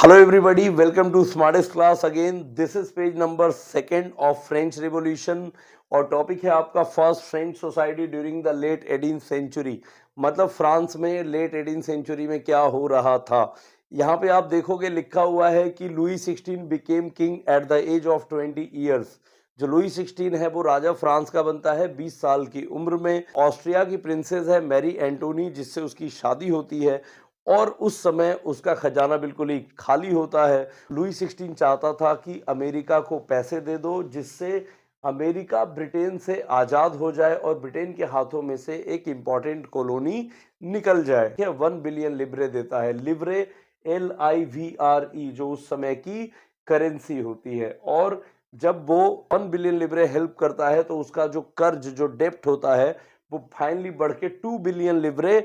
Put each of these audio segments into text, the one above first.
Hello everybody, welcome to Smartest Class again. This is page number second of French Revolution और topic है आपका first French society during the late 18th century. मतलब France में late 18th century में क्या हो रहा था। यहाँ पे आप देखोगे लिखा हुआ है कि Louis 16 became king at the age of 20 years. जो लुई 16 है वो राजा फ्रांस का बनता है 20 साल की उम्र में। ऑस्ट्रिया की प्रिंसेस है मैरी एंटोनी जिससे उसकी शादी होती है और उस समय उसका खजाना बिल्कुल ही खाली होता है। लुई 16 चाहता था कि अमेरिका को पैसे दे दो जिससे अमेरिका ब्रिटेन से आज़ाद हो जाए और ब्रिटेन के हाथों में से एक इम्पॉर्टेंट कॉलोनी निकल जाए। 1 बिलियन लिब्रे देता है। लिब्रे LIVRE जो उस समय की करेंसी होती है। और जब वो 1 बिलियन लिब्रे हेल्प करता है तो उसका जो कर्ज जो डेप्ट होता है वो फाइनली बढ़ के 2 बिलियन लिब्रे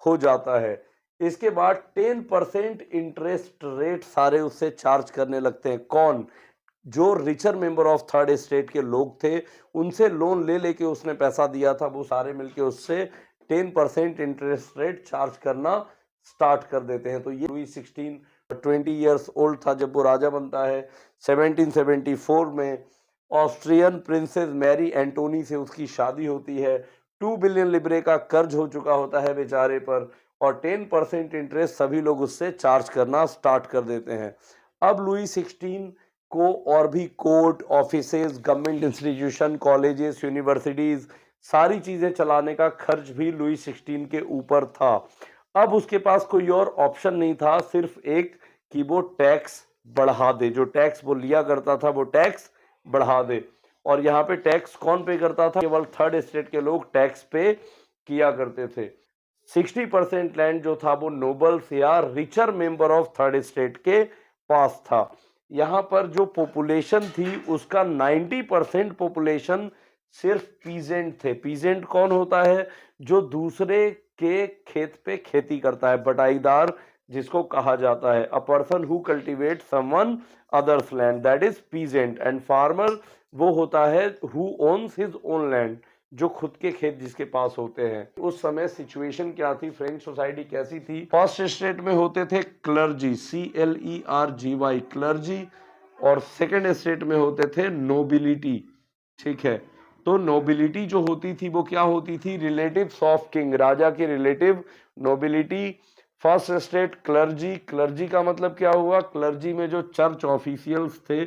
हो जाता है। इसके बाद 10% इंटरेस्ट रेट सारे उससे चार्ज करने लगते हैं। कौन? जो richer member of third estate के लोग थे उनसे लोन ले लेके उसने पैसा दिया था, वो सारे मिलके उससे 10% इंटरेस्ट रेट चार्ज करना स्टार्ट कर देते हैं। तो ये लुई 16 20 ईयर्स ओल्ड था जब वो राजा बनता है। 1774 में ऑस्ट्रियन प्रिंसेस मैरी एंटोनी से उसकी शादी होती है। 2 बिलियन लिब्रे का कर्ज हो चुका होता है बेचारे पर और 10% इंटरेस्ट सभी लोग उससे चार्ज करना स्टार्ट कर देते हैं। अब लुई 16 को और भी court, offices, government institution, colleges, universities सारी चीजें चलाने का खर्च भी लुई 16 के ऊपर था। अब उसके पास कोई और ऑप्शन नहीं था, सिर्फ एक कि वो टैक्स बढ़ा दे। जो टैक्स वो लिया करता था वो टैक्स बढ़ा दे। और यहाँ पे टैक्स कौन पे करता था? केवल थर्ड एस्टेट के लोग टैक्स पे किया करते थे। 60% लैंड जो था वो नोबल्स या richer member of third estate के पास था। यहाँ पर जो पॉपुलेशन थी उसका 90% पॉपुलेशन सिर्फ पीजेंट थे। पीजेंट कौन होता है? जो दूसरे के खेत पे खेती करता है, बटाईदार जिसको कहा जाता है। A person who cultivate someone others land that is peasant. And farmer वो होता है who owns his own land, जो खुद के खेत जिसके पास होते हैं। उस समय सिचुएशन क्या थी, फ्रेंच सोसाइटी कैसी थी? फर्स्ट स्टेट में होते थे क्लर्जी, CLERGY क्लर्जी, और सेकंड स्टेट में होते थे नोबिलिटी। ठीक है, तो नोबिलिटी जो होती थी वो क्या होती थी? रिलेटिव्स ऑफ किंग, राजा के relative nobility. First state clergy, clergy का मतलब क्या हुआ? क्लर्जी में जो चर्च ऑफिशियल्स थे,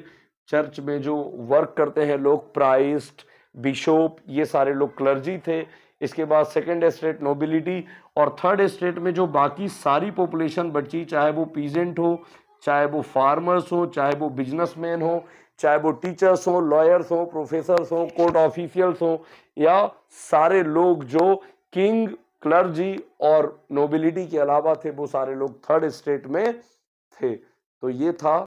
चर्च में जो वर्क करते हैं लोग, प्राइस्ट, बिशोप, ये सारे लोग क्लर्जी थे। इसके बाद सेकंड एस्टेट नोबिलिटी, और थर्ड एस्टेट में जो बाकी सारी पॉपुलेशन बची, चाहे वो पीजेंट हो, चाहे वो फार्मर्स हो, चाहे वो बिजनेसमैन हो, चाहे वो टीचर्स हो, लॉयर्स हो, प्रोफेसर्स हो, कोर्ट ऑफिशियल्स हो, या सारे लोग जो किंग, क्लर्जी और नोबिलिटी के अलावा थे, वो सारे लोग थर्ड एस्टेट में थे। तो ये था